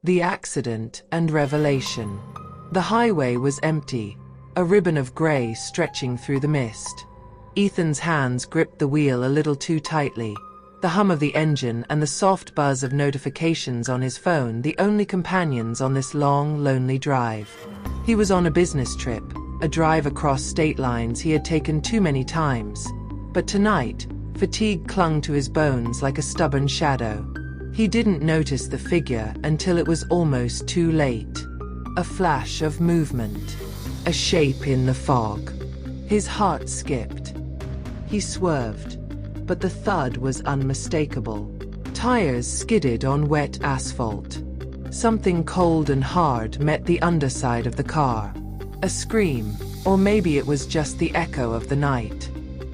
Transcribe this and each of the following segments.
The accident and revelation. The highway was empty, a ribbon of gray stretching through the mist. Ethan's hands gripped the wheel a little too tightly. The hum of the engine and the soft buzz of notifications on his phone, the only companions on this long, lonely drive. He was on a business trip, a drive across state lines he had taken too many times. But tonight, fatigue clung to his bones like a stubborn shadow. He didn't notice the figure until it was almost too late. A flash of movement. A shape in the fog. His heart skipped. He swerved, but the thud was unmistakable. Tires skidded on wet asphalt. Something cold and hard met the underside of the car. A scream, or maybe it was just the echo of the night.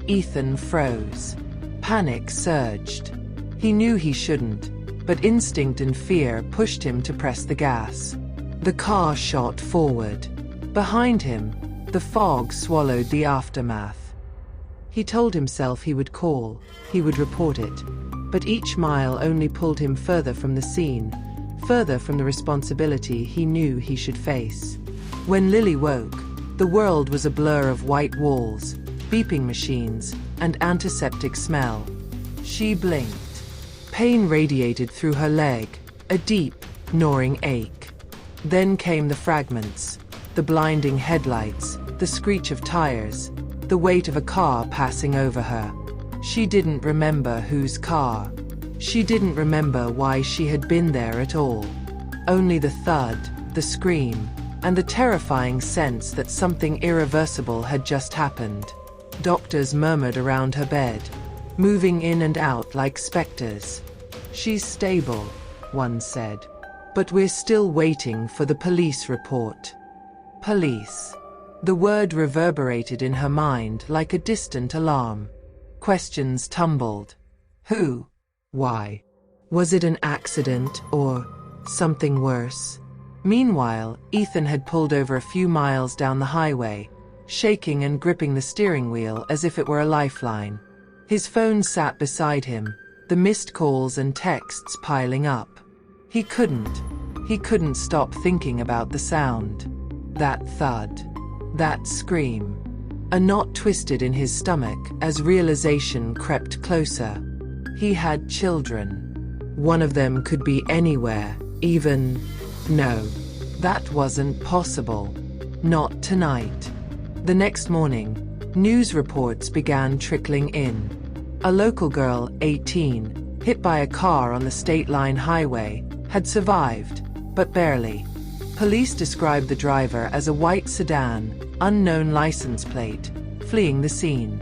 Ethan froze. Panic surged. He knew he shouldn't, but instinct and fear pushed him to press the gas. The car shot forward. Behind him, the fog swallowed the aftermath. He told himself he would call, he would report it, but each mile only pulled him further from the scene, further from the responsibility he knew he should face. When Lily woke, the world was a blur of white walls, beeping machines, and antiseptic smell. She blinked. Pain radiated through her leg, a deep, gnawing ache. Then came the fragments, the blinding headlights, the screech of tires, the weight of a car passing over her. She didn't remember whose car. She didn't remember why she had been there at all. Only the thud, the scream, and the terrifying sense that something irreversible had just happened. Doctors murmured around her bed, moving in and out like specters. "She's stable," one said. "But we're still waiting for the police report." Police. The word reverberated in her mind like a distant alarm. Questions tumbled. Who? Why? Was it an accident or something worse? Meanwhile, Ethan had pulled over a few miles down the highway, shaking and gripping the steering wheel as if it were a lifeline. His phone sat beside him, the missed calls and texts piling up. He couldn't stop thinking about the sound. That thud. That scream. A knot twisted in his stomach as realization crept closer. He had children. One of them could be anywhere, even... No, that wasn't possible. Not tonight. The next morning, news reports began trickling in. A local girl, 18, hit by a car on the state line highway, had survived, but barely. Police described the driver as a white sedan, unknown license plate, fleeing the scene.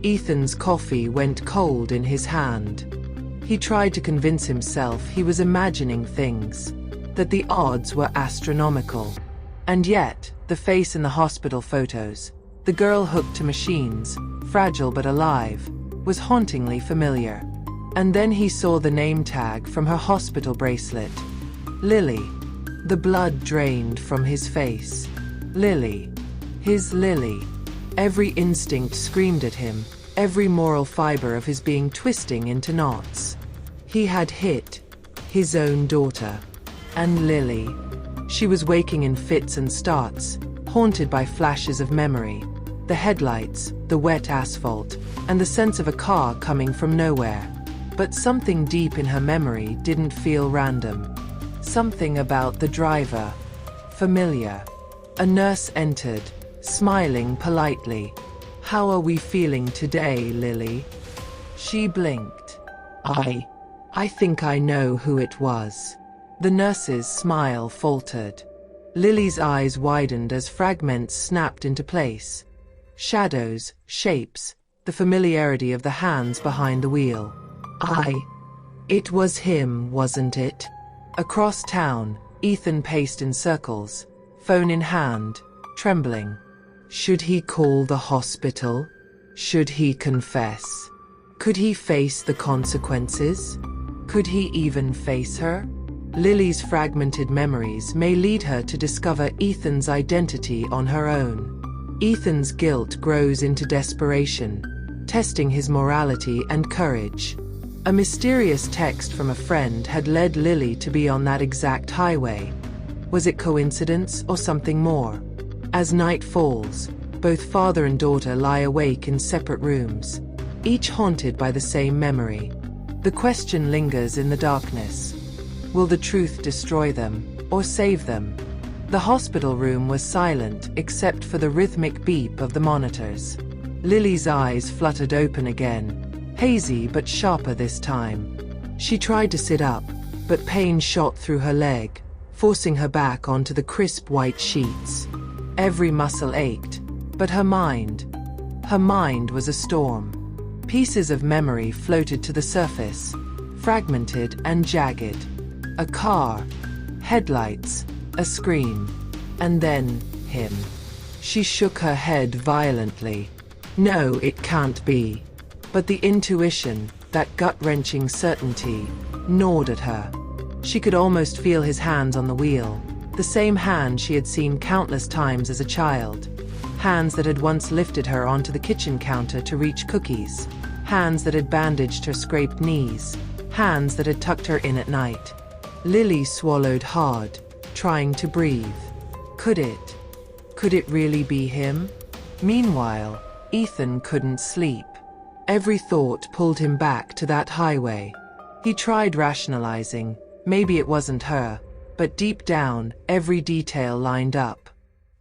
Ethan's coffee went cold in his hand. He tried to convince himself he was imagining things, that the odds were astronomical. And yet, the face in the hospital photos, the girl hooked to machines, fragile but alive, was hauntingly familiar. And then he saw the name tag from her hospital bracelet. Lily. The blood drained from his face. Lily. His Lily. Every instinct screamed at him, every moral fiber of his being twisting into knots. He had hit his own daughter. And Lily. She was waking in fits and starts, haunted by flashes of memory. The headlights, the wet asphalt, and the sense of a car coming from nowhere. But something deep in her memory didn't feel random. Something about the driver. Familiar. A nurse entered, smiling politely. "How are we feeling today, Lily?" She blinked. I think I know who it was." The nurse's smile faltered. Lily's eyes widened as fragments snapped into place. Shadows, shapes, the familiarity of the hands behind the wheel. It was him, wasn't it? Across town, Ethan paced in circles, phone in hand, trembling. Should he call the hospital? Should he confess? Could he face the consequences? Could he even face her? Lily's fragmented memories may lead her to discover Ethan's identity on her own. Ethan's guilt grows into desperation, testing his morality and courage. A mysterious text from a friend had led Lily to be on that exact highway. Was it coincidence or something more? As night falls, both father and daughter lie awake in separate rooms, each haunted by the same memory. The question lingers in the darkness. Will the truth destroy them, or save them? The hospital room was silent except for the rhythmic beep of the monitors. Lily's eyes fluttered open again, hazy but sharper this time. She tried to sit up, but pain shot through her leg, forcing her back onto the crisp white sheets. Every muscle ached, but her mind was a storm. Pieces of memory floated to the surface, fragmented and jagged. A car, headlights, a scream, and then him. She shook her head violently. No, it can't be. But the intuition, that gut-wrenching certainty, gnawed at her. She could almost feel his hands on the wheel, the same hand she had seen countless times as a child. Hands that had once lifted her onto the kitchen counter to reach cookies. Hands that had bandaged her scraped knees. Hands that had tucked her in at night. Lily swallowed hard, trying to breathe. Could it really be him? Meanwhile, Ethan couldn't sleep. Every thought pulled him back to that highway. He tried rationalizing. Maybe it wasn't her, but deep down, every detail lined up.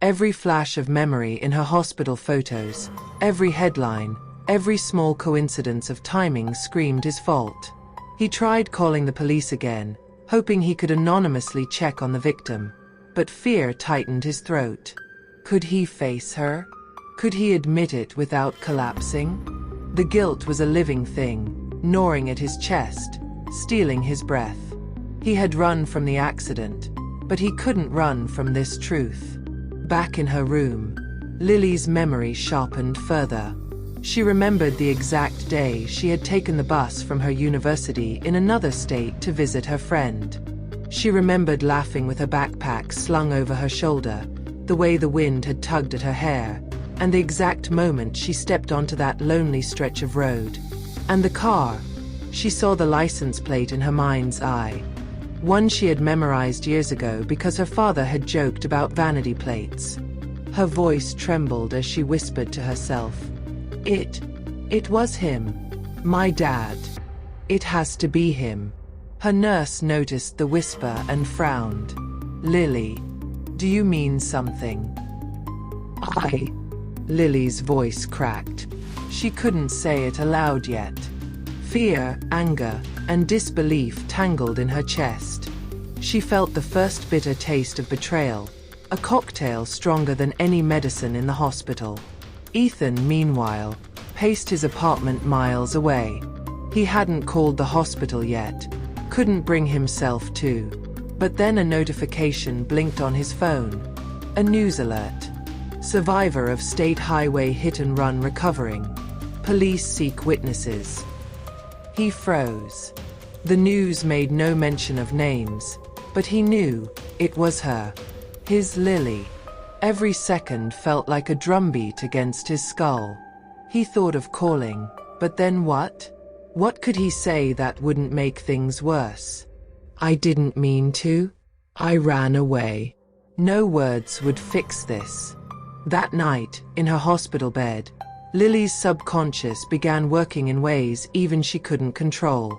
Every flash of memory in her hospital photos, every headline, every small coincidence of timing screamed his fault. He tried calling the police again, hoping he could anonymously check on the victim, but fear tightened his throat. Could he face her? Could he admit it without collapsing? The guilt was a living thing, gnawing at his chest, stealing his breath. He had run from the accident, but he couldn't run from this truth. Back in her room, Lily's memory sharpened further. She remembered the exact day she had taken the bus from her university in another state to visit her friend. She remembered laughing with her backpack slung over her shoulder, the way the wind had tugged at her hair, and the exact moment she stepped onto that lonely stretch of road. And the car. She saw the license plate in her mind's eye. One she had memorized years ago because her father had joked about vanity plates. Her voice trembled as she whispered to herself, It was him. My dad. It has to be him. Her nurse noticed the whisper and frowned. Lily, do you mean something? Lily's voice cracked. She couldn't say it aloud yet. Fear, anger, and disbelief tangled in her chest. She felt the first bitter taste of betrayal, a cocktail stronger than any medicine in the hospital. Ethan, meanwhile, paced his apartment miles away. He hadn't called the hospital yet, couldn't bring himself to. But then a notification blinked on his phone. A news alert. Survivor of state highway hit-and-run recovering. Police seek witnesses. He froze. The news made no mention of names, but he knew it was her. His Lily. Every second felt like a drumbeat against his skull. He thought of calling, but then what? What could he say that wouldn't make things worse? I didn't mean to. I ran away. No words would fix this. That night, in her hospital bed, Lily's subconscious began working in ways even she couldn't control.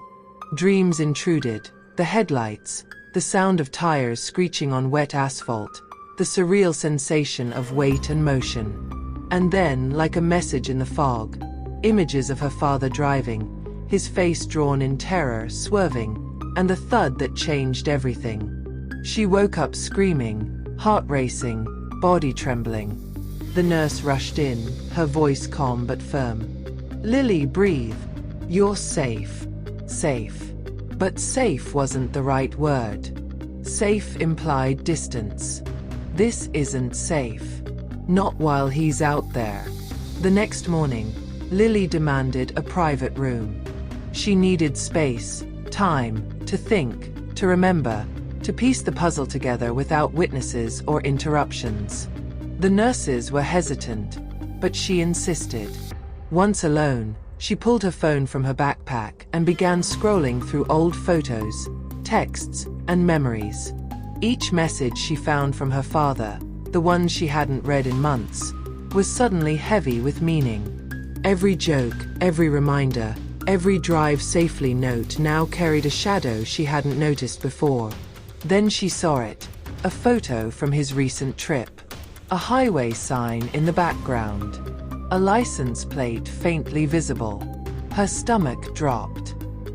Dreams intruded, the headlights, the sound of tires screeching on wet asphalt, the surreal sensation of weight and motion. And then, like a message in the fog, images of her father driving, his face drawn in terror, swerving, and the thud that changed everything. She woke up screaming, heart racing, body trembling. The nurse rushed in, her voice calm but firm. Lily, breathe. You're safe. Safe. But safe wasn't the right word. Safe implied distance. This isn't safe. Not while he's out there. The next morning, Lily demanded a private room. She needed space, time, to think, to remember, to piece the puzzle together without witnesses or interruptions. The nurses were hesitant, but she insisted. Once alone, She pulled her phone from her backpack and began scrolling through old photos, texts, and memories. Each message she found from her father, the ones she hadn't read in months, was suddenly heavy with meaning. Every joke, every reminder, every drive safely note now carried a shadow she hadn't noticed before. Then she saw it, a photo from his recent trip. A highway sign in the background. A license plate faintly visible. Her stomach dropped.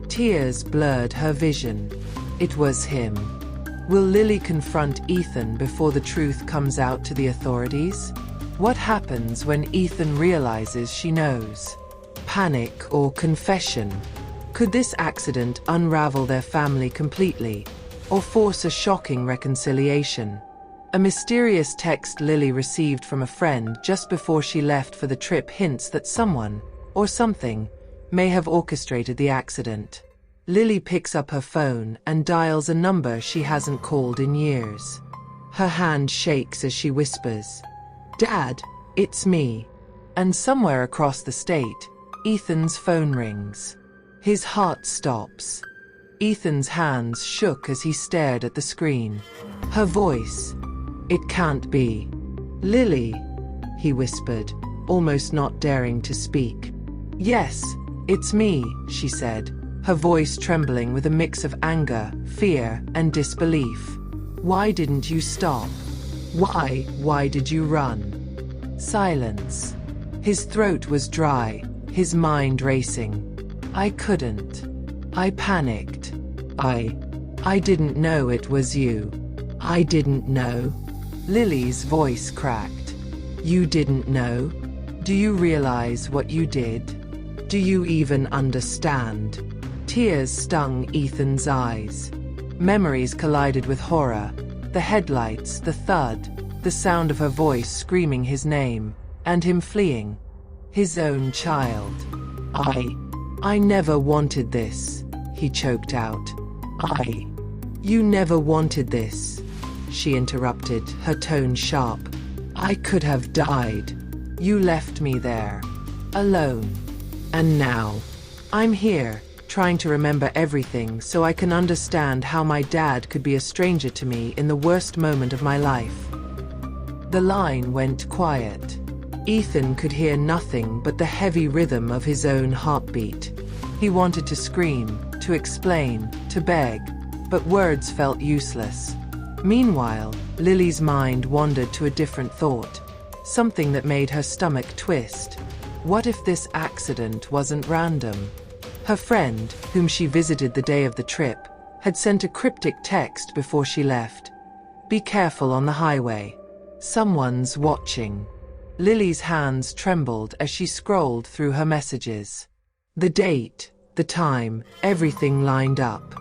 Tears blurred her vision. It was him. Will Lily confront Ethan before the truth comes out to the authorities? What happens when Ethan realizes she knows? Panic or confession? Could this accident unravel their family completely, or force a shocking reconciliation? A mysterious text Lily received from a friend just before she left for the trip hints that someone, or something, may have orchestrated the accident. Lily picks up her phone and dials a number she hasn't called in years. Her hand shakes as she whispers, "Dad, it's me." And somewhere across the state, Ethan's phone rings. His heart stops. Ethan's hands shook as he stared at the screen. Her voice, "It can't be. Lily," he whispered, almost not daring to speak. "Yes, it's me," she said, her voice trembling with a mix of anger, fear, and disbelief. "Why didn't you stop? Why did you run?" Silence. His throat was dry, his mind racing. "I couldn't. I panicked. I didn't know it was you. I didn't know." Lily's voice cracked. "You didn't know? Do you realize what you did? Do you even understand?" Tears stung Ethan's eyes. Memories collided with horror. The headlights, the thud, the sound of her voice screaming his name, and him fleeing. His own child. I never wanted this," he choked out. You never wanted this," she interrupted, her tone sharp. "I could have died. You left me there, alone. And now, I'm here, trying to remember everything so I can understand how my dad could be a stranger to me in the worst moment of my life." The line went quiet. Ethan could hear nothing but the heavy rhythm of his own heartbeat. He wanted to scream, to explain, to beg, but words felt useless. Meanwhile, Lily's mind wandered to a different thought, something that made her stomach twist. What if this accident wasn't random? Her friend, whom she visited the day of the trip, had sent a cryptic text before she left. "Be careful on the highway. Someone's watching." Lily's hands trembled as she scrolled through her messages. The date, the time, everything lined up.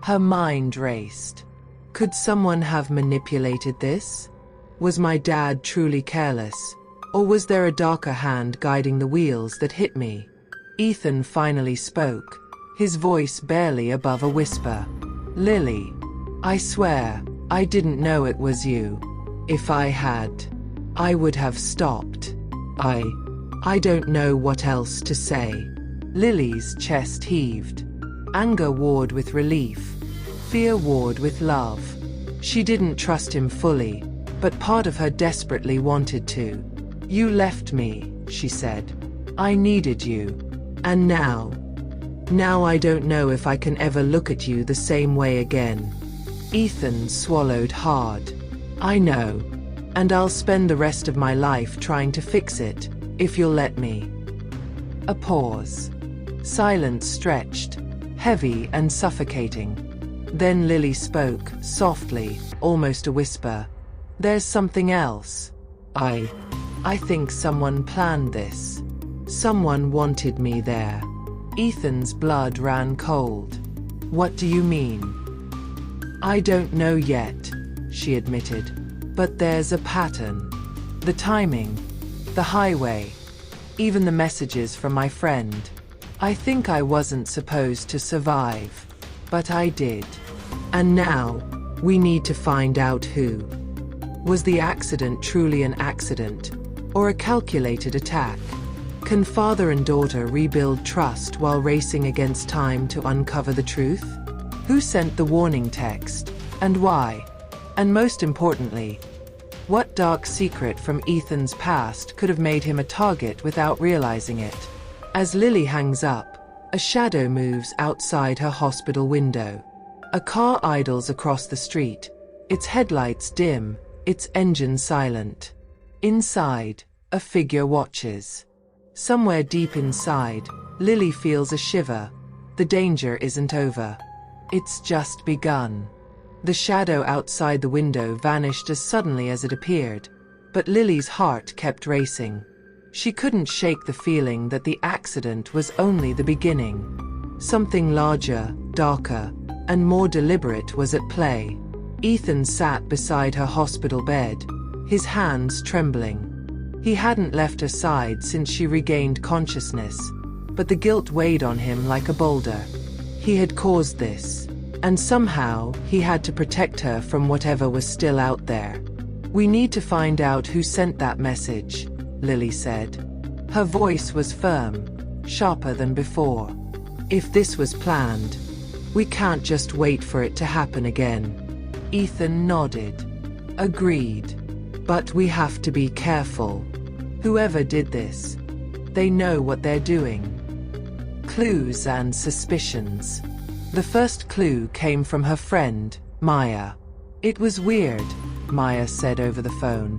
Her mind raced. Could someone have manipulated this? Was my dad truly careless? Or was there a darker hand guiding the wheels that hit me? Ethan finally spoke, his voice barely above a whisper. "Lily, I swear, I didn't know it was you. If I had, I would have stopped. I don't know what else to say." Lily's chest heaved. Anger warred with relief. Fear warred with love. She didn't trust him fully, but part of her desperately wanted to. "You left me," she said. "I needed you. And now I don't know if I can ever look at you the same way again." Ethan swallowed hard. "I know. And I'll spend the rest of my life trying to fix it, if you'll let me." A pause. Silence stretched, heavy and suffocating. Then Lily spoke, softly, almost a whisper. "There's something else. I think someone planned this. Someone wanted me there." Ethan's blood ran cold. "What do you mean?" "I don't know yet," she admitted. "But there's a pattern. The timing, the highway, even the messages from my friend. I think I wasn't supposed to survive, but I did. And now, we need to find out who. Was the accident truly an accident, or a calculated attack? Can father and daughter rebuild trust while racing against time to uncover the truth? Who sent the warning text? And why? And most importantly, what dark secret from Ethan's past could have made him a target without realizing it? As Lily hangs up, a shadow moves outside her hospital window. A car idles across the street, its headlights dim, its engine silent. Inside, a figure watches. Somewhere deep inside, Lily feels a shiver. The danger isn't over. It's just begun. The shadow outside the window vanished as suddenly as it appeared, but Lily's heart kept racing. She couldn't shake the feeling that the accident was only the beginning. Something larger, darker, and more deliberate was at play. Ethan sat beside her hospital bed, his hands trembling. He hadn't left her side since she regained consciousness, but the guilt weighed on him like a boulder. He had caused this, and somehow he had to protect her from whatever was still out there. "We need to find out who sent that message," Lily said. Her voice was firm, sharper than before. "If this was planned, we can't just wait for it to happen again." Ethan nodded. "Agreed. But we have to be careful. Whoever did this, they know what they're doing." Clues and suspicions. The first clue came from her friend, Maya. "It was weird," Maya said over the phone.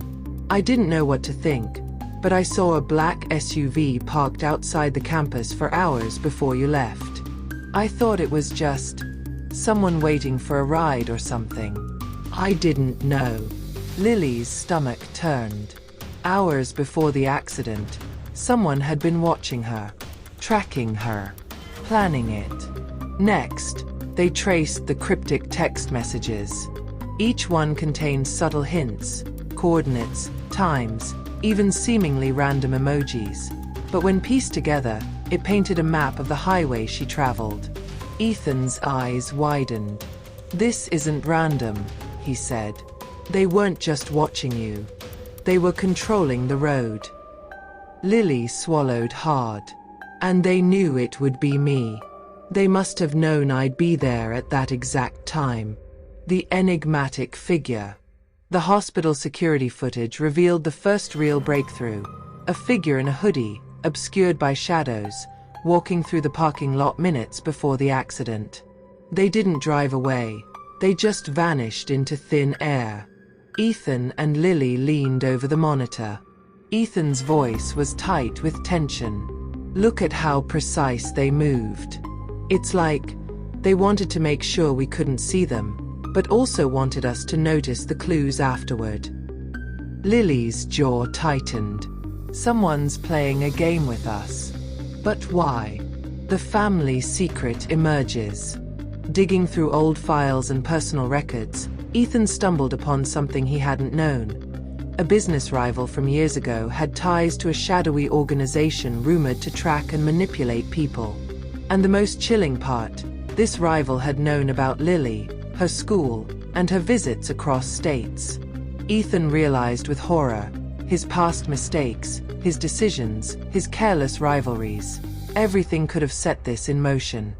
"I didn't know what to think, but I saw a black SUV parked outside the campus for hours before you left. I thought it was just someone waiting for a ride or something. I didn't know." Lily's stomach turned. Hours before the accident, someone had been watching her, tracking her, planning it. Next, they traced the cryptic text messages. Each one contained subtle hints, coordinates, times, even seemingly random emojis. But when pieced together, it painted a map of the highway she traveled. Ethan's eyes widened. "This isn't random," he said. "They weren't just watching you. They were controlling the road." Lily swallowed hard. "And they knew it would be me. They must have known I'd be there at that exact time." The enigmatic figure. The hospital security footage revealed the first real breakthrough. A figure in a hoodie, obscured by shadows, walking through the parking lot minutes before the accident. They didn't drive away. They just vanished into thin air. Ethan and Lily leaned over the monitor. Ethan's voice was tight with tension. "Look at how precise they moved. It's like they wanted to make sure we couldn't see them, but also wanted us to notice the clues afterward." Lily's jaw tightened. "Someone's playing a game with us. But why?" The family secret emerges. Digging through old files and personal records, Ethan stumbled upon something he hadn't known. A business rival from years ago had ties to a shadowy organization rumored to track and manipulate people. And the most chilling part, this rival had known about Lily, her school, and her visits across states. Ethan realized with horror, his past mistakes, his decisions, his careless rivalries. Everything could have set this in motion.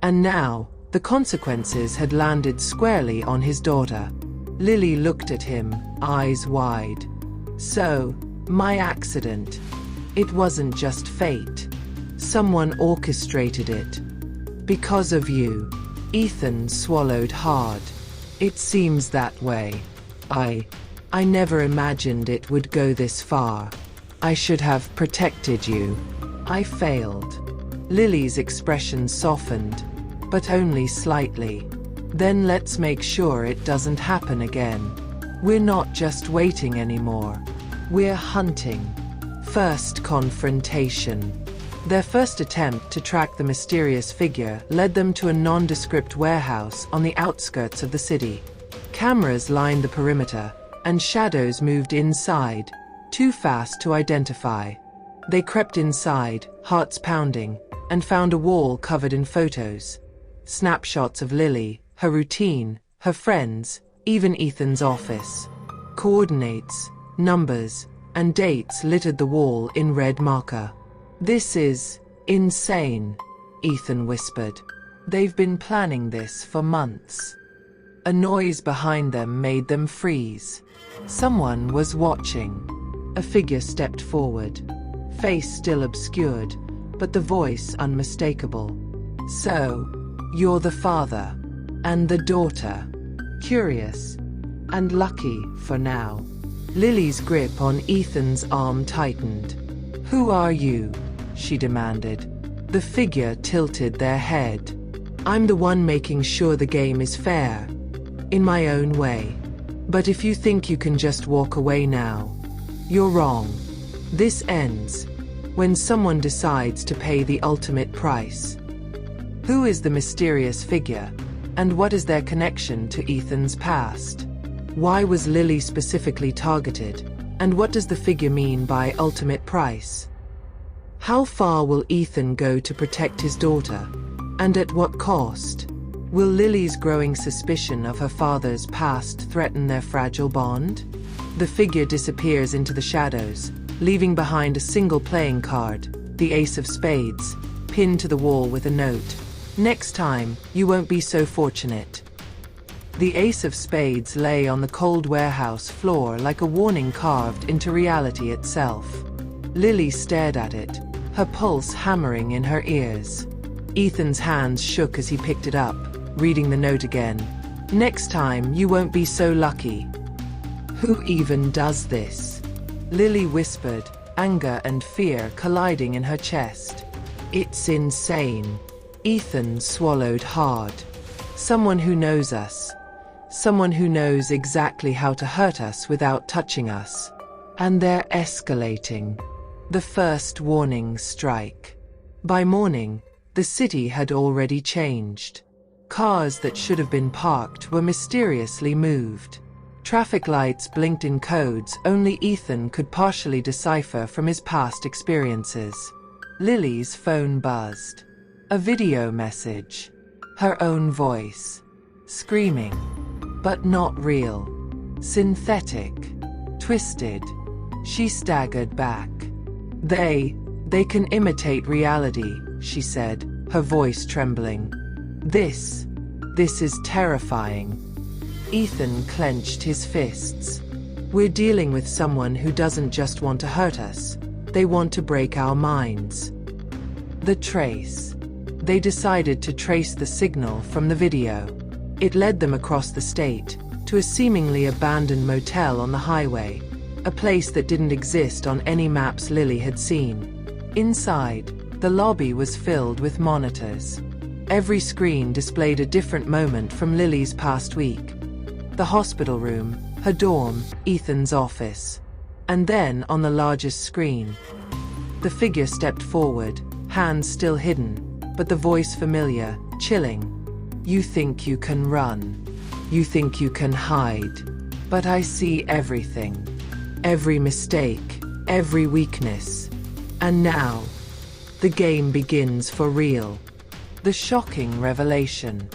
And now, the consequences had landed squarely on his daughter. Lily looked at him, eyes wide. "So, my accident. It wasn't just fate. Someone orchestrated it. Because of you." Ethan swallowed hard. "It seems that way. I never imagined it would go this far. I should have protected you. I failed." Lily's expression softened, but only slightly. "Then let's make sure it doesn't happen again. We're not just waiting anymore. We're hunting." First confrontation. Their first attempt to track the mysterious figure led them to a nondescript warehouse on the outskirts of the city. Cameras lined the perimeter, and shadows moved inside, too fast to identify. They crept inside, hearts pounding, and found a wall covered in photos. Snapshots of Lily, her routine, her friends, even Ethan's office. Coordinates, numbers, and dates littered the wall in red marker. "This is insane," Ethan whispered. "They've been planning this for months." A noise behind them made them freeze. Someone was watching. A figure stepped forward, face still obscured, but the voice unmistakable. "So, you're the father, and the daughter. Curious, and lucky for now." Lily's grip on Ethan's arm tightened. "Who are you?" she demanded. The figure tilted their head. "I'm the one making sure the game is fair, in my own way. But if you think you can just walk away now, you're wrong. This ends when someone decides to pay the ultimate price." Who is the mysterious figure, and what is their connection to Ethan's past? Why was Lily specifically targeted, and what does the figure mean by ultimate price? How far will Ethan go to protect his daughter, and at what cost? Will Lily's growing suspicion of her father's past threaten their fragile bond? The figure disappears into the shadows, leaving behind a single playing card, the ace of spades, pinned to the wall with a note. "Next time, you won't be so fortunate." The ace of spades lay on the cold warehouse floor like a warning carved into reality itself. Lily stared at it, her pulse hammering in her ears. Ethan's hands shook as he picked it up, reading the note again. "Next time, you won't be so lucky." Who even does this? Lily whispered, anger and fear colliding in her chest. "It's insane." Ethan swallowed hard. "Someone who knows us. Someone who knows exactly how to hurt us without touching us. And they're escalating." The first warning strike. By morning, the city had already changed. Cars that should have been parked were mysteriously moved. Traffic lights blinked in codes only Ethan could partially decipher from his past experiences. Lily's phone buzzed. A video message. Her own voice. Screaming. But not real. Synthetic. Twisted. She staggered back. They can imitate reality," she said, her voice trembling. This is terrifying." Ethan clenched his fists. "We're dealing with someone who doesn't just want to hurt us. They want to break our minds." The trace. They decided to trace the signal from the video. It led them across the state, to a seemingly abandoned motel on the highway, a place that didn't exist on any maps Lily had seen. Inside, the lobby was filled with monitors. Every screen displayed a different moment from Lily's past week. The hospital room, her dorm, Ethan's office. And then, on the largest screen, the figure stepped forward, hands still hidden, but the voice familiar, chilling. "You think you can run. You think you can hide. But I see everything. Every mistake, every weakness. And now, the game begins for real." The shocking revelation.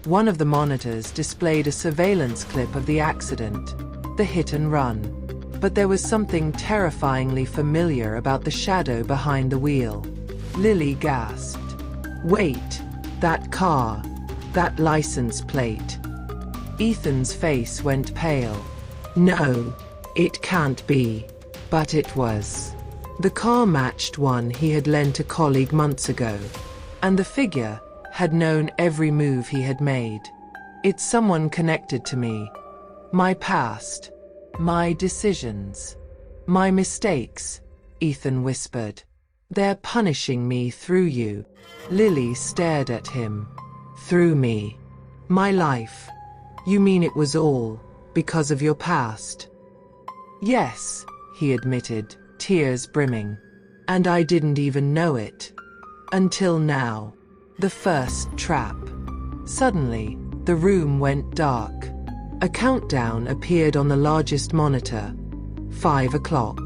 One of the monitors displayed a surveillance clip of the accident, the hit and run. But there was something terrifyingly familiar about the shadow behind the wheel. Lily gasped. "Wait, that car, that license plate." Ethan's face went pale. "No, it can't be." But it was. The car matched one he had lent a colleague months ago, and the figure had known every move he had made. "It's someone connected to me. My past. My decisions. My mistakes," Ethan whispered. "They're punishing me through you." Lily stared at him. "Through me? My life? You mean it was all because of your past?" "Yes," he admitted, tears brimming. "And I didn't even know it. Until now." The first trap. Suddenly, the room went dark. A countdown appeared on the largest monitor. 5 o'clock.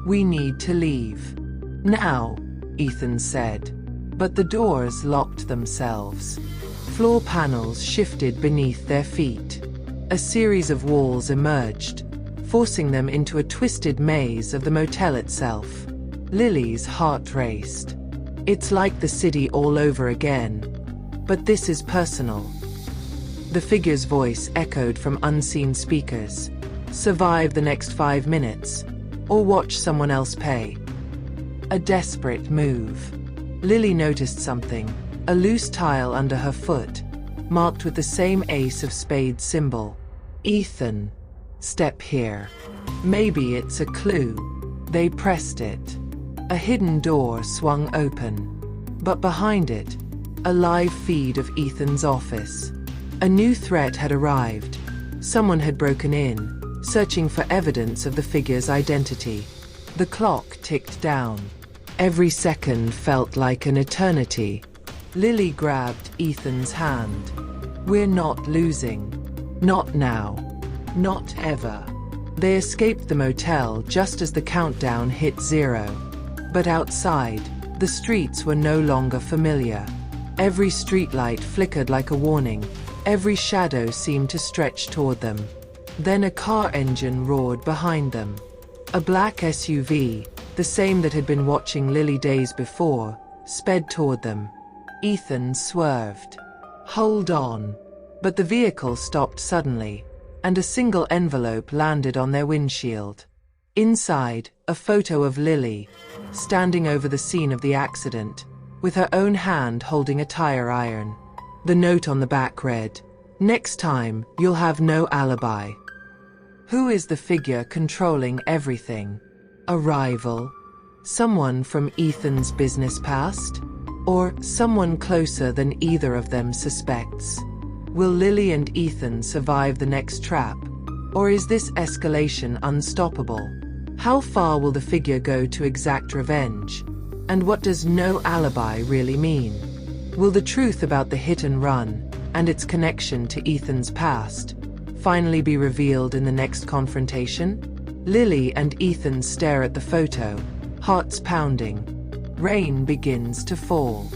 "We need to leave. Now," Ethan said. But the doors locked themselves. Floor panels shifted beneath their feet. A series of walls emerged, forcing them into a twisted maze of the motel itself. Lily's heart raced. It's like the city all over again. But this is personal. The figure's voice echoed from unseen speakers. Survive the next 5 minutes, or watch someone else pay. A desperate move. Lily noticed something, a loose tile under her foot, marked with the same ace of spades symbol. Ethan, step here. Maybe it's a clue. They pressed it. A hidden door swung open. But behind it, a live feed of Ethan's office. A new threat had arrived. Someone had broken in, searching for evidence of the figure's identity. The clock ticked down. Every second felt like an eternity. Lily grabbed Ethan's hand. We're not losing. Not now. Not ever. They escaped the motel just as the countdown hit 0. But outside, the streets were no longer familiar. Every streetlight flickered like a warning. Every shadow seemed to stretch toward them. Then a car engine roared behind them. A black SUV, the same that had been watching Lily days before, sped toward them. Ethan swerved. Hold on. But the vehicle stopped suddenly, and a single envelope landed on their windshield. Inside, a photo of Lily, standing over the scene of the accident, with her own hand holding a tire iron. The note on the back read, "Next time, you'll have no alibi." Who is the figure controlling everything? A rival? Someone from Ethan's business past? Or someone closer than either of them suspects? Will Lily and Ethan survive the next trap? Or is this escalation unstoppable? How far will the figure go to exact revenge? And what does no alibi really mean? Will the truth about the hit and run, and its connection to Ethan's past, finally be revealed in the next confrontation? Lily and Ethan stare at the photo, hearts pounding. Rain begins to fall.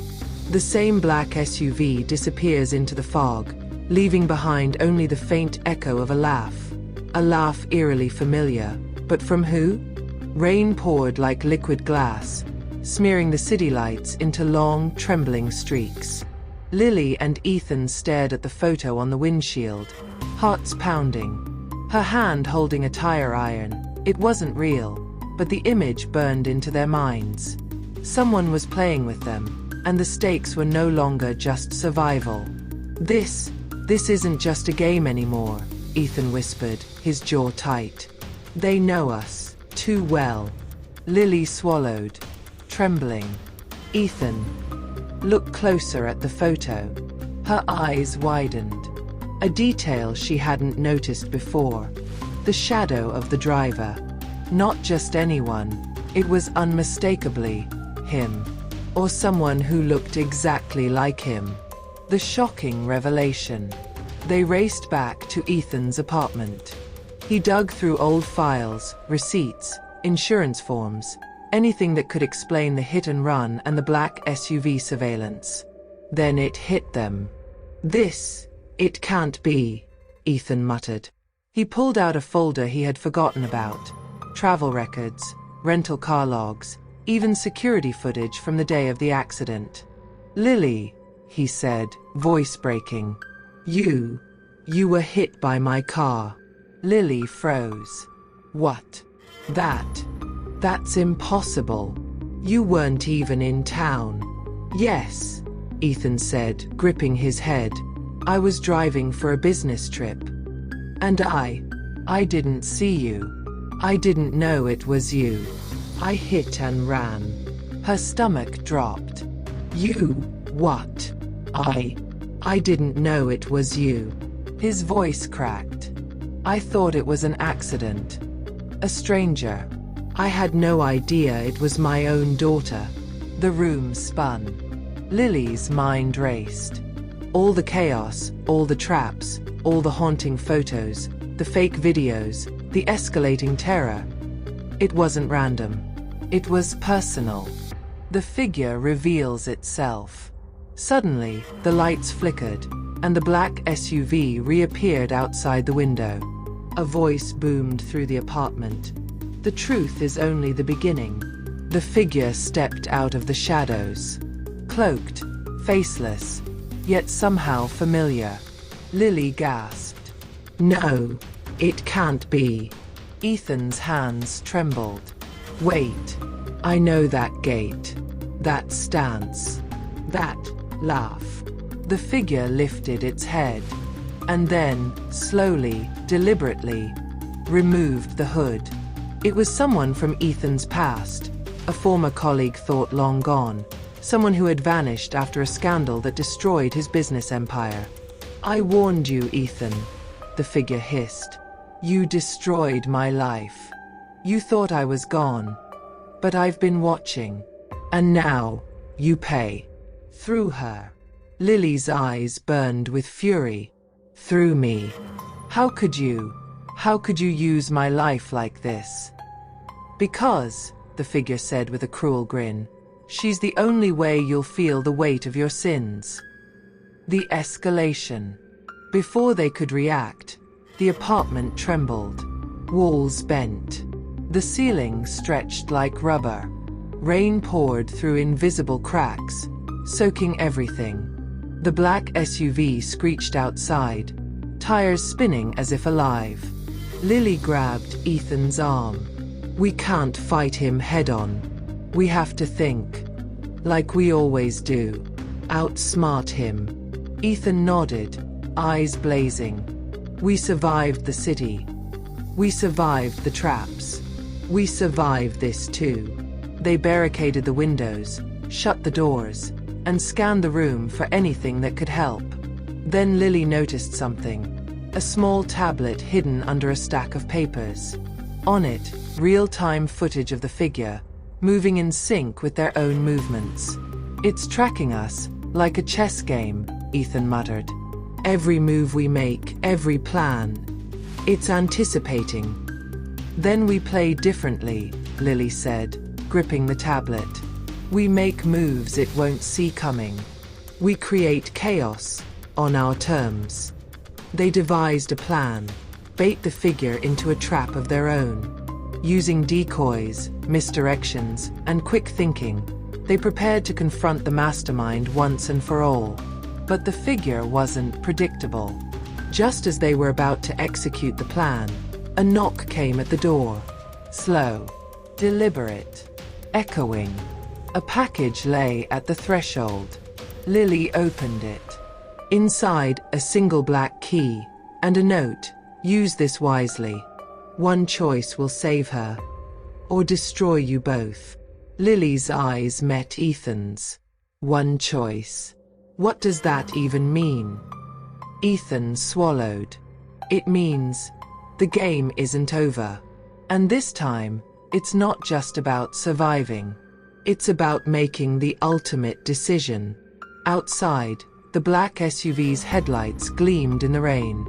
The same black SUV disappears into the fog, leaving behind only the faint echo of a laugh eerily familiar, but from who? Rain poured like liquid glass, smearing the city lights into long, trembling streaks. Lily and Ethan stared at the photo on the windshield, hearts pounding. Her hand holding a tire iron. It wasn't real, but the image burned into their minds. Someone was playing with them, and the stakes were no longer just survival. This isn't just a game anymore, Ethan whispered, his jaw tight. They know us too well. Lily swallowed, trembling. Ethan, look closer at the photo. Her eyes widened. A detail she hadn't noticed before. The shadow of the driver. Not just anyone. It was unmistakably him. Or someone who looked exactly like him. The shocking revelation. They raced back to Ethan's apartment. He dug through old files, receipts, insurance forms, anything that could explain the hit and run and the black SUV surveillance. Then it hit them. It can't be, Ethan muttered. He pulled out a folder he had forgotten about. Travel records, rental car logs, even security footage from the day of the accident. Lily, he said, voice breaking. You were hit by my car. Lily froze. What? That's impossible. You weren't even in town. Yes, Ethan said, gripping his head. I was driving for a business trip. And I didn't see you. I didn't know it was you. I hit and ran. Her stomach dropped. You, what? I didn't know it was you. His voice cracked. I thought it was an accident. A stranger. I had no idea it was my own daughter. The room spun. Lily's mind raced. All the chaos, all the traps, all the haunting photos, the fake videos, the escalating terror. It wasn't random. It was personal. The figure reveals itself. Suddenly, the lights flickered, and the black SUV reappeared outside the window. A voice boomed through the apartment. The truth is only the beginning. The figure stepped out of the shadows. Cloaked, faceless, yet somehow familiar. Lily gasped. No, it can't be. Ethan's hands trembled. Wait, I know that gait. That stance. That laugh. The figure lifted its head, and then, slowly, deliberately, removed the hood. It was someone from Ethan's past, a former colleague thought long gone, someone who had vanished after a scandal that destroyed his business empire. I warned you, Ethan, the figure hissed. You destroyed my life. You thought I was gone. But I've been watching. And now, you pay. Through her. Lily's eyes burned with fury. Through me. How could you? How could you use my life like this? Because, the figure said with a cruel grin, she's the only way you'll feel the weight of your sins. The escalation. Before they could react, the apartment trembled. Walls bent. The ceiling stretched like rubber. Rain poured through invisible cracks, soaking everything. The black SUV screeched outside, tires spinning as if alive. Lily grabbed Ethan's arm. We can't fight him head-on. We have to think. Like we always do. Outsmart him. Ethan nodded, eyes blazing. We survived the city. We survived the traps. We survived this too. They barricaded the windows, shut the doors, and scanned the room for anything that could help. Then Lily noticed something. A small tablet hidden under a stack of papers. On it, real-time footage of the figure, moving in sync with their own movements. It's tracking us, like a chess game, Ethan muttered. Every move we make, every plan. It's anticipating. Then we play differently, Lily said, gripping the tablet. We make moves it won't see coming. We create chaos, on our terms. They devised a plan, bait the figure into a trap of their own. Using decoys, misdirections, and quick thinking, they prepared to confront the mastermind once and for all. But the figure wasn't predictable. Just as they were about to execute the plan, a knock came at the door. Slow, deliberate, echoing. A package lay at the threshold. Lily opened it. Inside, a single black key, and a note. Use this wisely. One choice will save her, or destroy you both. Lily's eyes met Ethan's. One choice. What does that even mean? Ethan swallowed. It means, the game isn't over. And this time, it's not just about surviving. It's about making the ultimate decision. Outside, the black SUV's headlights gleamed in the rain.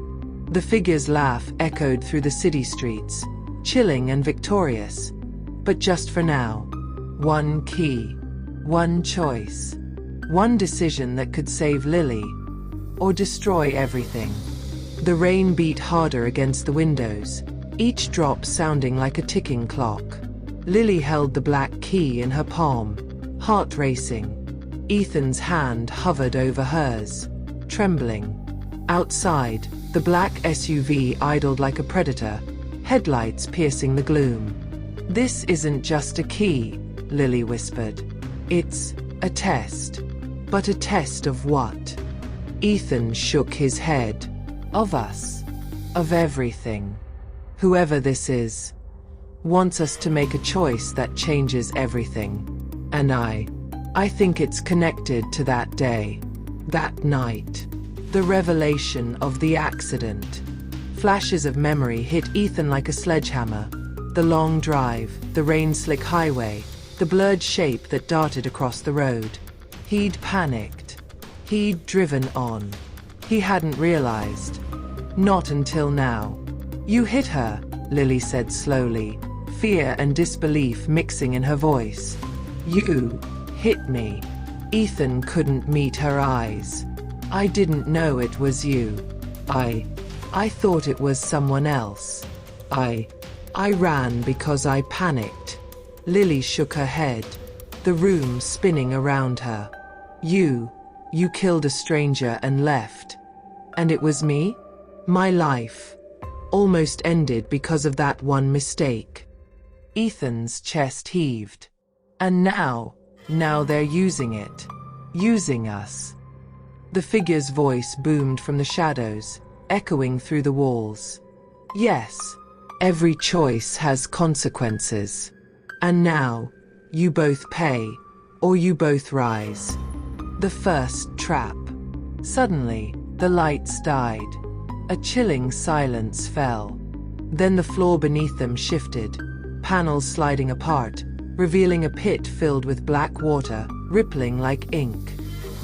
The figure's laugh echoed through the city streets, chilling and victorious. But just for now. One key. One choice. One decision that could save Lily. Or destroy everything. The rain beat harder against the windows, each drop sounding like a ticking clock. Lily held the black key in her palm, heart racing. Ethan's hand hovered over hers, trembling. Outside, the black SUV idled like a predator, headlights piercing the gloom. This isn't just a key, Lily whispered. It's a test. But a test of what? Ethan shook his head. Of us. Of everything. Whoever this is wants us to make a choice that changes everything. And I think it's connected to that day. That night. The revelation of the accident. Flashes of memory hit Ethan like a sledgehammer. The long drive, the rain-slick highway, the blurred shape that darted across the road. He'd panicked. He'd driven on. He hadn't realized. Not until now. You hit her, Lily said slowly, fear and disbelief mixing in her voice. You hit me. Ethan couldn't meet her eyes. I didn't know it was you. I thought it was someone else. I ran because I panicked. Lily shook her head, the room spinning around her. You killed a stranger and left. And it was me? My life almost ended because of that one mistake. Ethan's chest heaved. And now they're using it. Using us. The figure's voice boomed from the shadows, echoing through the walls. Yes, every choice has consequences. And now, you both pay, or you both rise. The first trap. Suddenly, the lights died. A chilling silence fell. Then the floor beneath them shifted, panels sliding apart, revealing a pit filled with black water, rippling like ink.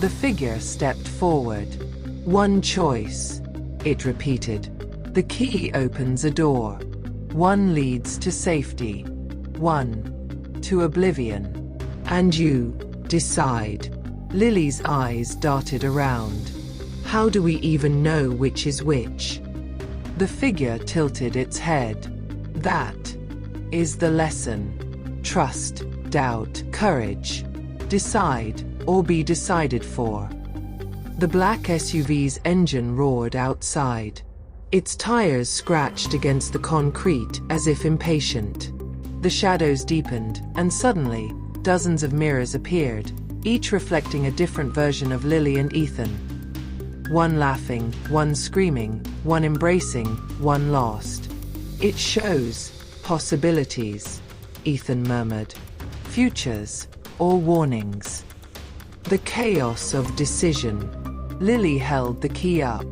The figure stepped forward. One choice, it repeated. The key opens a door. One leads to safety. One to oblivion. And you decide. Lily's eyes darted around. How do we even know which is which? The figure tilted its head. That is the lesson. Trust, doubt, courage. Decide, or be decided for. The black SUV's engine roared outside. Its tires scratched against the concrete as if impatient. The shadows deepened, and suddenly, dozens of mirrors appeared, each reflecting a different version of Lily and Ethan. One laughing, one screaming, one embracing, one lost. It shows possibilities, Ethan murmured. Futures, or warnings. The chaos of decision. Lily held the key up.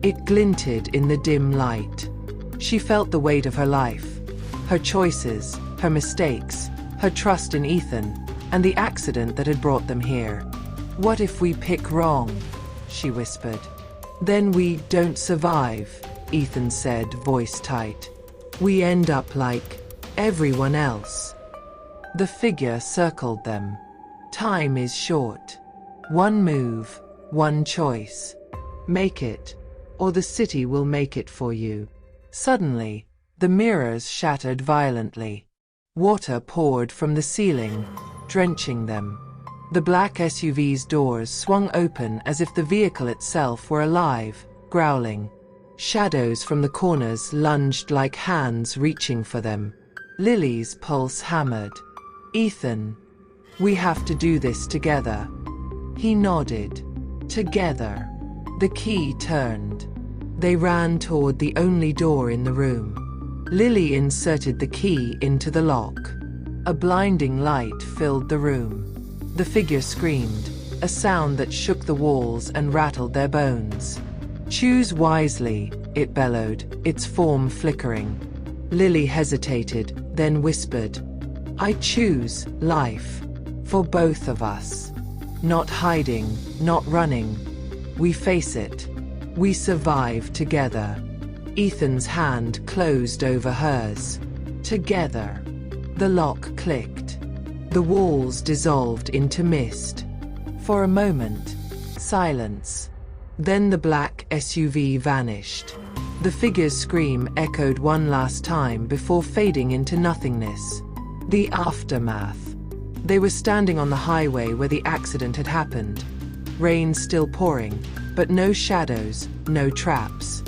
It glinted in the dim light. She felt the weight of her life, her choices, her mistakes, her trust in Ethan, and the accident that had brought them here. What if we pick wrong? She whispered. Then we don't survive, Ethan said, voice tight. We end up like everyone else. The figure circled them. Time is short. One move, one choice. Make it, or the city will make it for you. Suddenly, the mirrors shattered violently. Water poured from the ceiling, drenching them. The black SUV's doors swung open as if the vehicle itself were alive, growling. Shadows from the corners lunged like hands reaching for them. Lily's pulse hammered. Ethan, we have to do this together. He nodded. Together. The key turned. They ran toward the only door in the room. Lily inserted the key into the lock. A blinding light filled the room. The figure screamed, a sound that shook the walls and rattled their bones. Choose wisely, it bellowed, its form flickering. Lily hesitated, then whispered, I choose life. For both of us. Not hiding, not running. We face it. We survive together. Ethan's hand closed over hers. Together. The lock clicked. The walls dissolved into mist. For a moment, silence. Then the black SUV vanished. The figure's scream echoed one last time before fading into nothingness. The aftermath. They were standing on the highway where the accident had happened. Rain still pouring, but no shadows, no traps.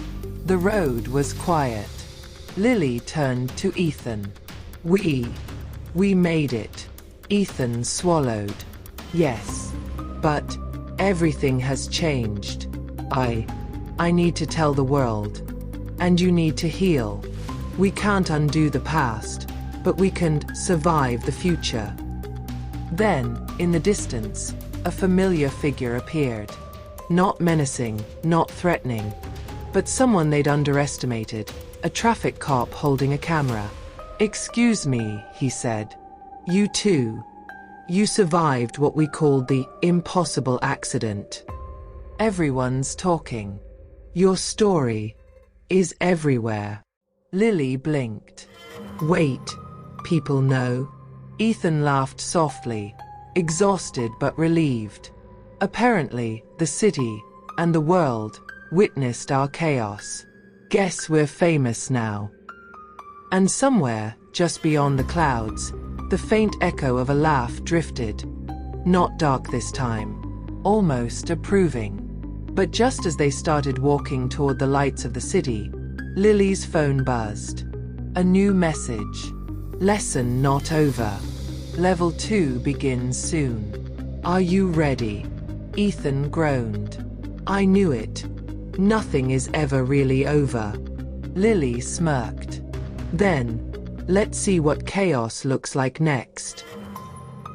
The road was quiet. Lily turned to Ethan. We made it. Ethan swallowed. Yes. But everything has changed. I need to tell the world. And you need to heal. We can't undo the past, but we can survive the future. Then, in the distance, a familiar figure appeared. Not menacing, not threatening, but someone they'd underestimated, a traffic cop holding a camera. Excuse me, he said. You too. You survived what we called the impossible accident. Everyone's talking. Your story is everywhere. Lily blinked. Wait, people know. Ethan laughed softly, exhausted but relieved. Apparently, the city and the world witnessed our chaos. Guess we're famous now. And somewhere, just beyond the clouds, The faint echo of a laugh drifted. Not dark this time. Almost approving. But just as they started walking toward the lights of the city, Lily's phone buzzed. A new message. Lesson not over. Level 2 begins soon. Are you ready? Ethan groaned. I knew it. Nothing is ever really over. Lily smirked. Then, let's see what chaos looks like next.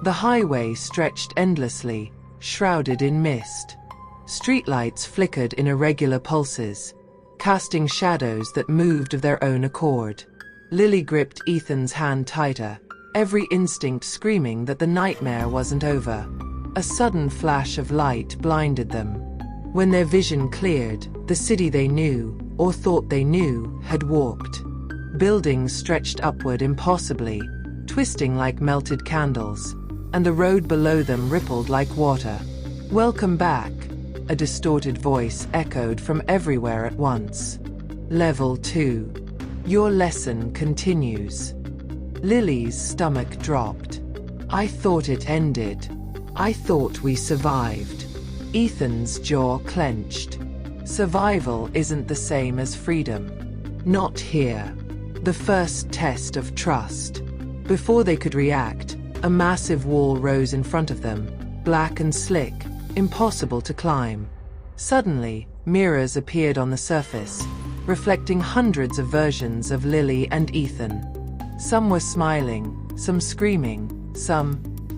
The highway stretched endlessly, shrouded in mist. Streetlights flickered in irregular pulses, casting shadows that moved of their own accord. Lily gripped Ethan's hand tighter, every instinct screaming that the nightmare wasn't over. A sudden flash of light blinded them. When their vision cleared, the city they knew, or thought they knew, had warped. Buildings stretched upward impossibly, twisting like melted candles, and the road below them rippled like water. Welcome back, a distorted voice echoed from everywhere at once. Level 2. Your lesson continues. Lily's stomach dropped. I thought it ended. I thought we survived. Ethan's jaw clenched. Survival isn't the same as freedom. Not here. The first test of trust. Before they could react, a massive wall rose in front of them, black and slick, impossible to climb. Suddenly, mirrors appeared on the surface, reflecting hundreds of versions of Lily and Ethan. Some were smiling, some screaming, some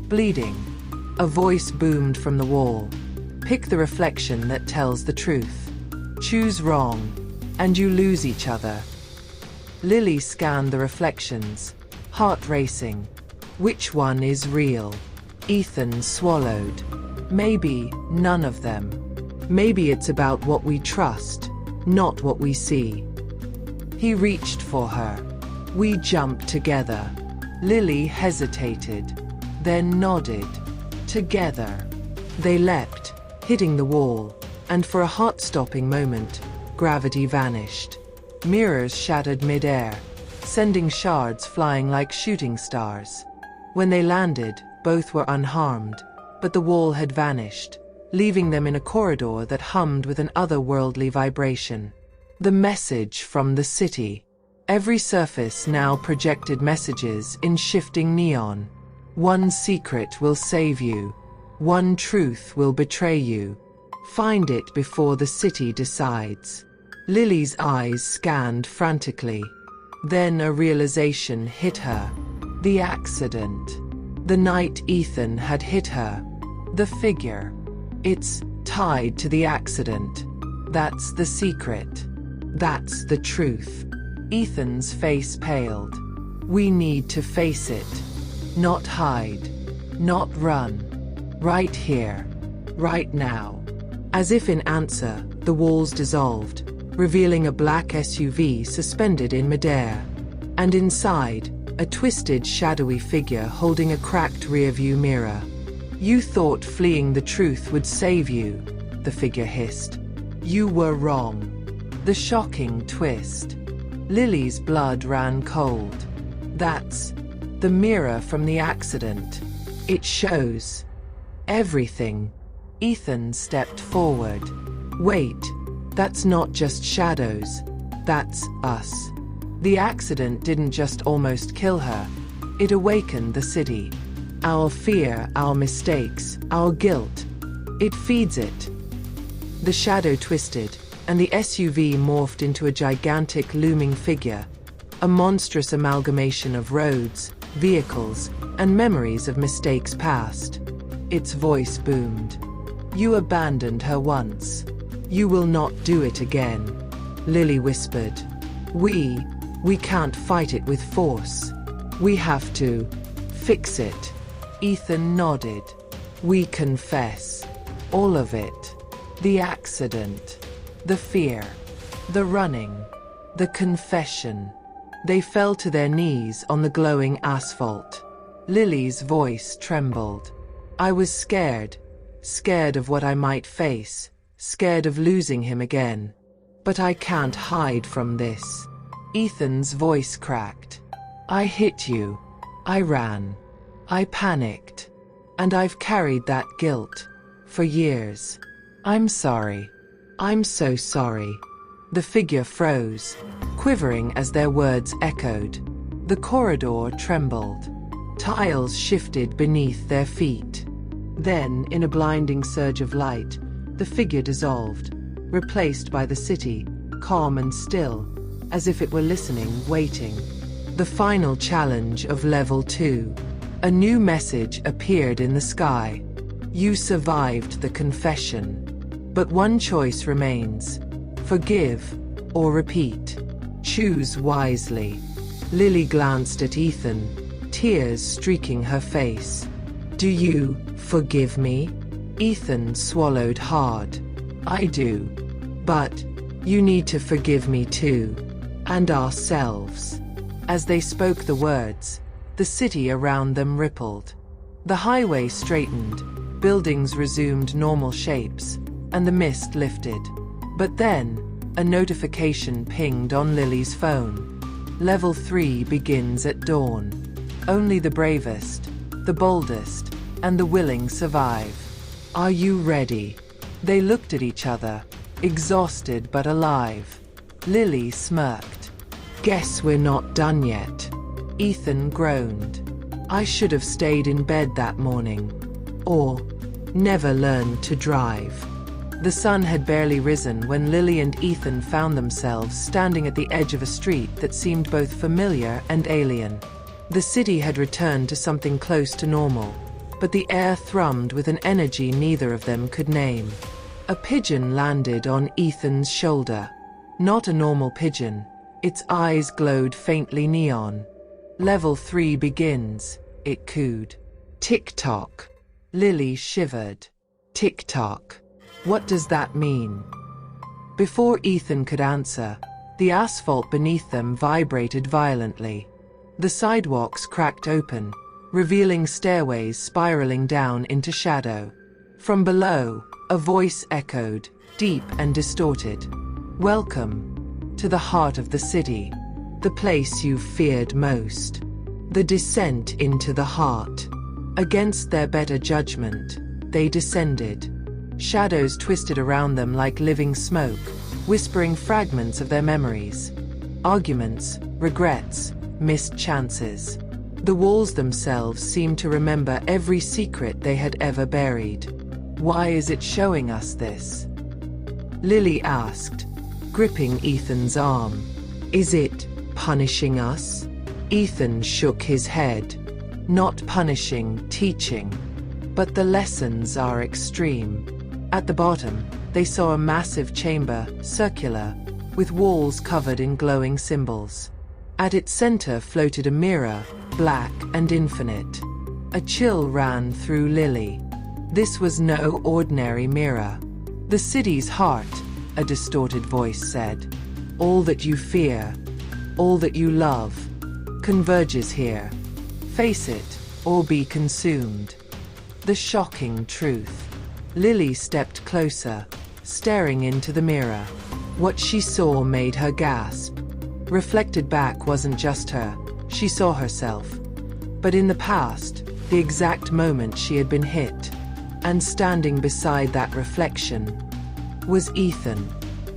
bleeding. A voice boomed from the wall. Pick the reflection that tells the truth. Choose wrong, and you lose each other. Lily scanned the reflections, heart racing. Which one is real? Ethan swallowed. Maybe none of them. Maybe it's about what we trust, not what we see. He reached for her. We jumped together. Lily hesitated, then nodded. Together. They leapt, hitting the wall, and for a heart-stopping moment, gravity vanished. Mirrors shattered mid-air, sending shards flying like shooting stars. When they landed, both were unharmed, but the wall had vanished, leaving them in a corridor that hummed with an otherworldly vibration. The message from the city. Every surface now projected messages in shifting neon. One secret will save you. One truth will betray you. Find it before the city decides. Lily's eyes scanned frantically. Then a realization hit her. The accident. The night Ethan had hit her. The figure. It's tied to the accident. That's the secret. That's the truth. Ethan's face paled. We need to face it. Not hide. Not run. Right here. Right now. As if in answer, the walls dissolved, revealing a black SUV suspended in midair. And inside, a twisted, shadowy figure holding a cracked rearview mirror. You thought fleeing the truth would save you, the figure hissed. You were wrong. The shocking twist. Lily's blood ran cold. That's the mirror from the accident. It shows everything. Ethan stepped forward. Wait, that's not just shadows. That's us. The accident didn't just almost kill her. It awakened the city. Our fear, our mistakes, our guilt. It feeds it. The shadow twisted, and the SUV morphed into a gigantic looming figure, a monstrous amalgamation of roads, vehicles, and memories of mistakes past. Its voice boomed. You abandoned her once. You will not do it again. Lily whispered. We can't fight it with force. We have to fix it. Ethan nodded. We confess. All of it. The accident. The fear. The running. The confession. They fell to their knees on the glowing asphalt. Lily's voice trembled. I was scared. Scared of what I might face. Scared of losing him again. But I can't hide from this. Ethan's voice cracked. I hit you. I ran. I panicked. And I've carried that guilt for years. I'm sorry. I'm so sorry. The figure froze, quivering as their words echoed. The corridor trembled. Tiles shifted beneath their feet. Then, in a blinding surge of light, the figure dissolved, replaced by the city, calm and still, as if it were listening, waiting. The final challenge of Level 2. A new message appeared in the sky. You survived the confession. But one choice remains. Forgive or repeat. Choose wisely. Lily glanced at Ethan, tears streaking her face. Do you forgive me? Ethan swallowed hard. I do. But you need to forgive me too. And ourselves. As they spoke the words, the city around them rippled. The highway straightened, buildings resumed normal shapes, and the mist lifted. But then, a notification pinged on Lily's phone. Level 3 begins at dawn. Only the bravest, the boldest, and the willing survive. Are you ready? They looked at each other, exhausted but alive. Lily smirked. Guess we're not done yet. Ethan groaned. I should have stayed in bed that morning. Or never learned to drive. The sun had barely risen when Lily and Ethan found themselves standing at the edge of a street that seemed both familiar and alien. The city had returned to something close to normal, but the air thrummed with an energy neither of them could name. A pigeon landed on Ethan's shoulder. Not a normal pigeon. Its eyes glowed faintly neon. Level 3 begins, it cooed. Tick-tock. Lily shivered. Tick-tock. What does that mean? Before Ethan could answer, the asphalt beneath them vibrated violently. The sidewalks cracked open, revealing stairways spiraling down into shadow. From below, a voice echoed, deep and distorted. Welcome to the heart of the city, the place you feared most. The descent into the heart. Against their better judgment, they descended. Shadows twisted around them like living smoke, whispering fragments of their memories. Arguments, regrets, missed chances. The walls themselves seemed to remember every secret they had ever buried. Why is it showing us this? Lily asked, gripping Ethan's arm. Is it punishing us? Ethan shook his head. Not punishing, teaching. But the lessons are extreme. At the bottom, they saw a massive chamber, circular, with walls covered in glowing symbols. At its center floated a mirror, black and infinite. A chill ran through Lily. This was no ordinary mirror. The city's heart, a distorted voice said. All that you fear, all that you love, converges here. Face it, or be consumed. The shocking truth. Lily stepped closer, staring into the mirror. What she saw made her gasp. Reflected back wasn't just her, she saw herself. But in the past, the exact moment she had been hit. And standing beside that reflection was Ethan.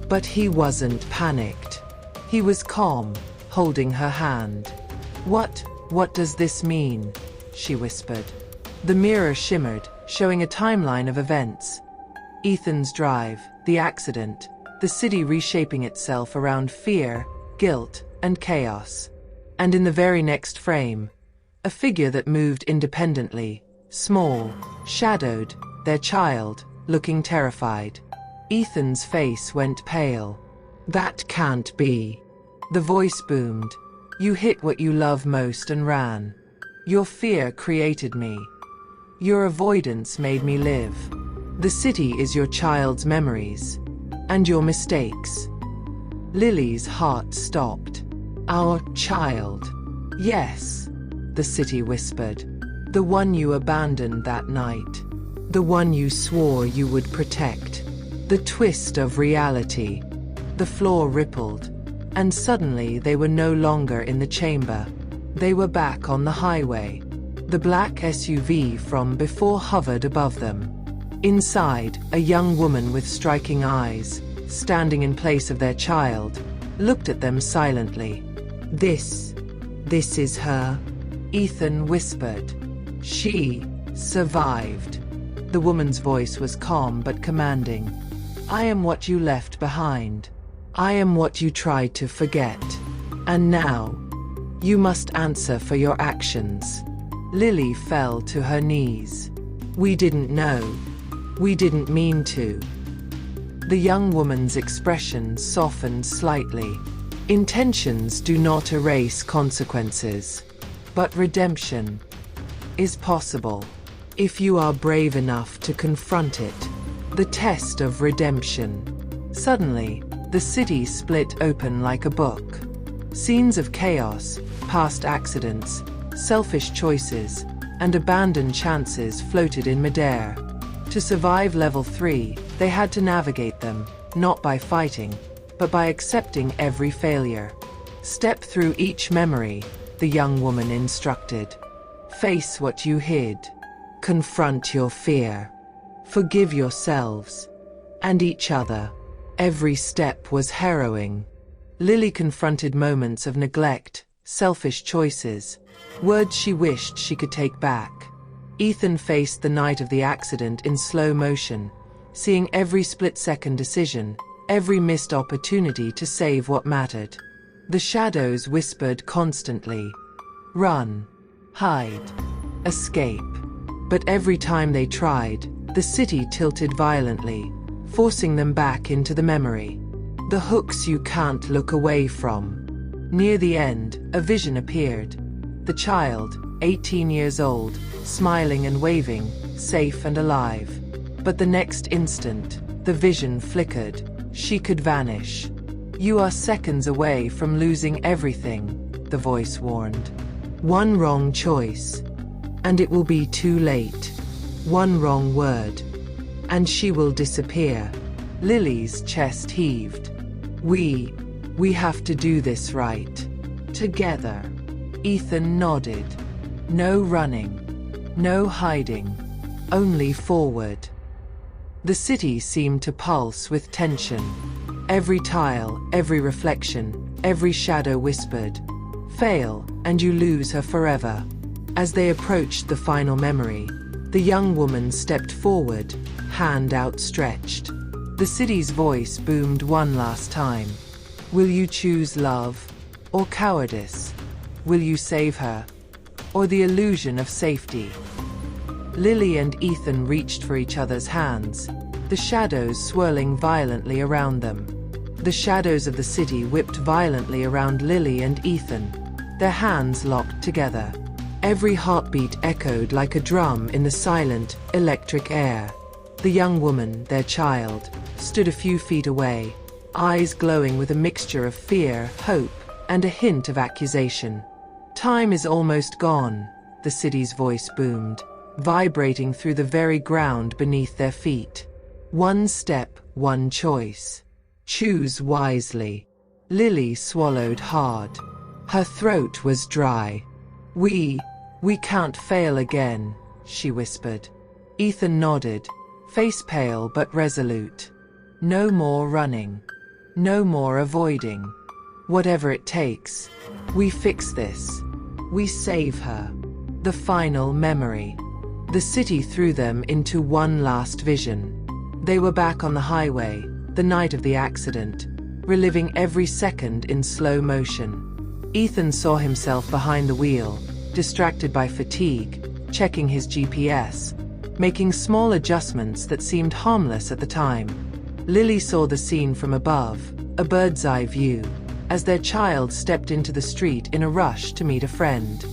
But he wasn't panicked. He was calm, holding her hand. What does this mean? She whispered. The mirror shimmered, showing a timeline of events. Ethan's drive, the accident, the city reshaping itself around fear, guilt, and chaos. And in the very next frame, a figure that moved independently, small, shadowed, their child, looking terrified. Ethan's face went pale. That can't be. The voice boomed. You hit what you love most and ran. Your fear created me. Your avoidance made me live. The city is your child's memories. And your mistakes. Lily's heart stopped. Our child. Yes, the city whispered. The one you abandoned that night. The one you swore you would protect. The twist of reality. The floor rippled. And suddenly they were no longer in the chamber. They were back on the highway. The black SUV from before hovered above them. Inside, a young woman with striking eyes, standing in place of their child, looked at them silently. This is her," Ethan whispered. "She survived." The woman's voice was calm but commanding. "I am what you left behind. I am what you tried to forget. And now, you must answer for your actions." Lily fell to her knees. "We didn't know. We didn't mean to." The young woman's expression softened slightly. "Intentions do not erase consequences. But redemption is possible, if you are brave enough to confront it." The test of redemption. Suddenly, the city split open like a book. Scenes of chaos, past accidents, selfish choices, and abandoned chances floated in midair. To survive level 3, they had to navigate them, not by fighting, but by accepting every failure. "Step through each memory," the young woman instructed. "Face what you hid. Confront your fear. Forgive yourselves. And each other." Every step was harrowing. Lily confronted moments of neglect, selfish choices, words she wished she could take back. Ethan faced the night of the accident in slow motion, seeing every split-second decision, every missed opportunity to save what mattered. The shadows whispered constantly, "Run, hide, escape." But every time they tried, the city tilted violently, forcing them back into the memory. The hooks you can't look away from. Near the end, a vision appeared. The child, 18 years old, smiling and waving, safe and alive. But the next instant, the vision flickered. She could vanish. "You are seconds away from losing everything," the voice warned. "One wrong choice, and it will be too late. One wrong word, and she will disappear." Lily's chest heaved. We have to do this right. Together." Ethan nodded. "No running. No hiding. Only forward." The city seemed to pulse with tension. Every tile, every reflection, every shadow whispered, "Fail, and you lose her forever." As they approached the final memory, the young woman stepped forward, hand outstretched. The city's voice boomed one last time. "Will you choose love, or cowardice? Will you save her, or the illusion of safety?" Lily and Ethan reached for each other's hands, the shadows swirling violently around them. The shadows of the city whipped violently around Lily and Ethan, their hands locked together. Every heartbeat echoed like a drum in the silent, electric air. The young woman, their child, stood a few feet away, eyes glowing with a mixture of fear, hope, and a hint of accusation. "Time is almost gone," the city's voice boomed, vibrating through the very ground beneath their feet. "One step, one choice. Choose wisely." Lily swallowed hard. Her throat was dry. We can't fail again," she whispered. Ethan nodded, face pale but resolute. "No more running. No more avoiding. Whatever it takes. We fix this. We save her." The final memory. The city threw them into one last vision. They were back on the highway, the night of the accident, reliving every second in slow motion. Ethan saw himself behind the wheel, distracted by fatigue, checking his GPS, making small adjustments that seemed harmless at the time. Lily saw the scene from above, a bird's-eye view, as their child stepped into the street in a rush to meet a friend.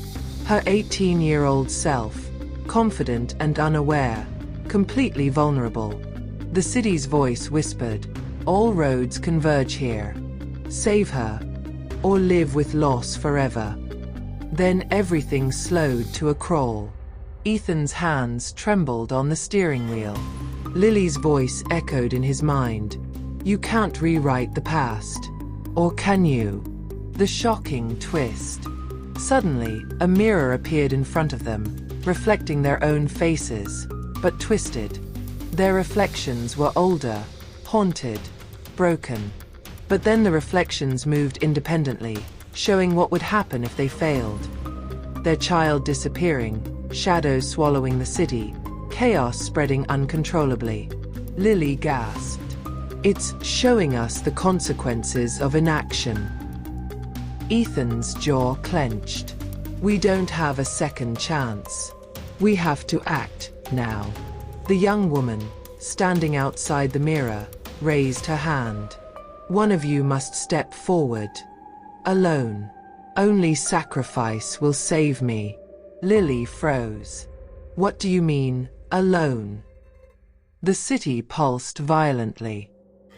Her 18-year-old self, confident and unaware, completely vulnerable. The city's voice whispered, "All roads converge here. Save her, or live with loss forever." Then everything slowed to a crawl. Ethan's hands trembled on the steering wheel. Lily's voice echoed in his mind, "You can't rewrite the past. Or can you?" The shocking twist. Suddenly, a mirror appeared in front of them, reflecting their own faces, but twisted. Their reflections were older, haunted, broken. But then the reflections moved independently, showing what would happen if they failed. Their child disappearing, shadows swallowing the city, chaos spreading uncontrollably. Lily gasped. It's showing us the consequences of inaction. Ethan's jaw clenched. We don't have a second chance. We have to act now. The young woman, standing outside the mirror, raised her hand. One of you must step forward. Alone. Only sacrifice will save me. Lily froze. What do you mean, alone? The city pulsed violently.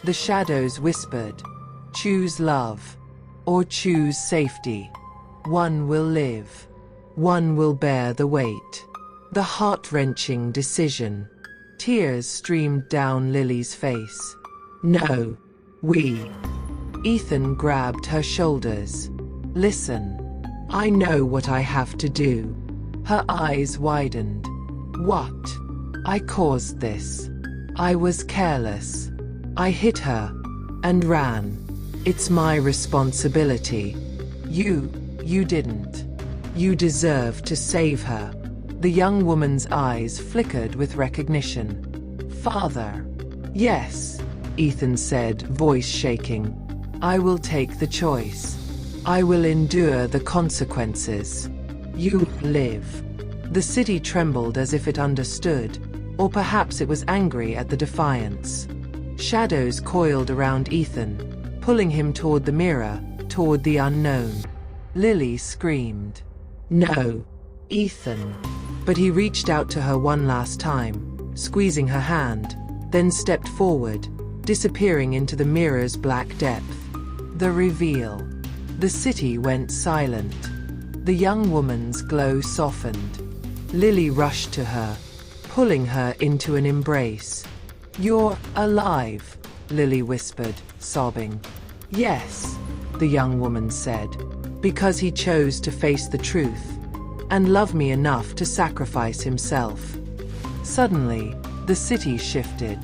The shadows whispered, choose love, or choose safety. One will live. One will bear the weight. The heart-wrenching decision. Tears streamed down Lily's face. No. We. Ethan grabbed her shoulders. Listen. I know what I have to do. Her eyes widened. What? I caused this. I was careless. I hit her and ran. It's my responsibility. You didn't. You deserve to save her. The young woman's eyes flickered with recognition. Father. Yes, Ethan said, voice shaking. I will take the choice. I will endure the consequences. You live. The city trembled as if it understood, or perhaps it was angry at the defiance. Shadows coiled around Ethan, pulling him toward the mirror, toward the unknown. Lily screamed. No, Ethan. But he reached out to her one last time, squeezing her hand, then stepped forward, disappearing into the mirror's black depth. The reveal. The city went silent. The young woman's glow softened. Lily rushed to her, pulling her into an embrace. You're alive, Lily whispered, sobbing. Yes, the young woman said, because he chose to face the truth and love me enough to sacrifice himself. Suddenly, the city shifted.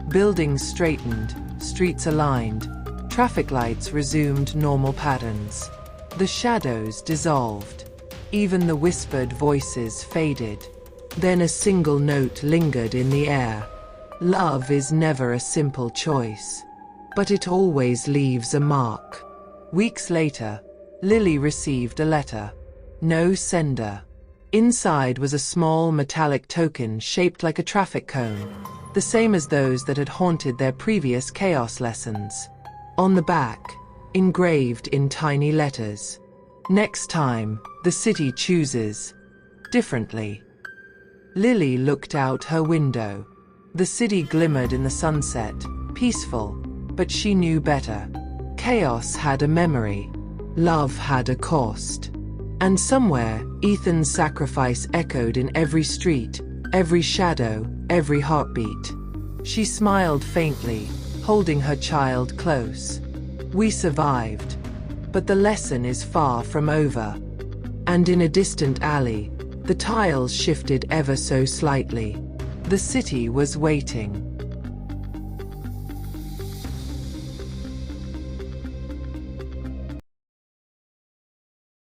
Buildings straightened, streets aligned, traffic lights resumed normal patterns. The shadows dissolved. Even the whispered voices faded. Then a single note lingered in the air. Love is never a simple choice, but it always leaves a mark. Weeks later, Lily received a letter. No sender. Inside was a small metallic token shaped like a traffic cone, the same as those that had haunted their previous chaos lessons. On the back, engraved in tiny letters, next time, the city chooses differently. Lily looked out her window. The city glimmered in the sunset, peaceful, but she knew better. Chaos had a memory. Love had a cost. And somewhere, Ethan's sacrifice echoed in every street, every shadow, every heartbeat. She smiled faintly, holding her child close. We survived. But the lesson is far from over. And in a distant alley, the tiles shifted ever so slightly. The city was waiting.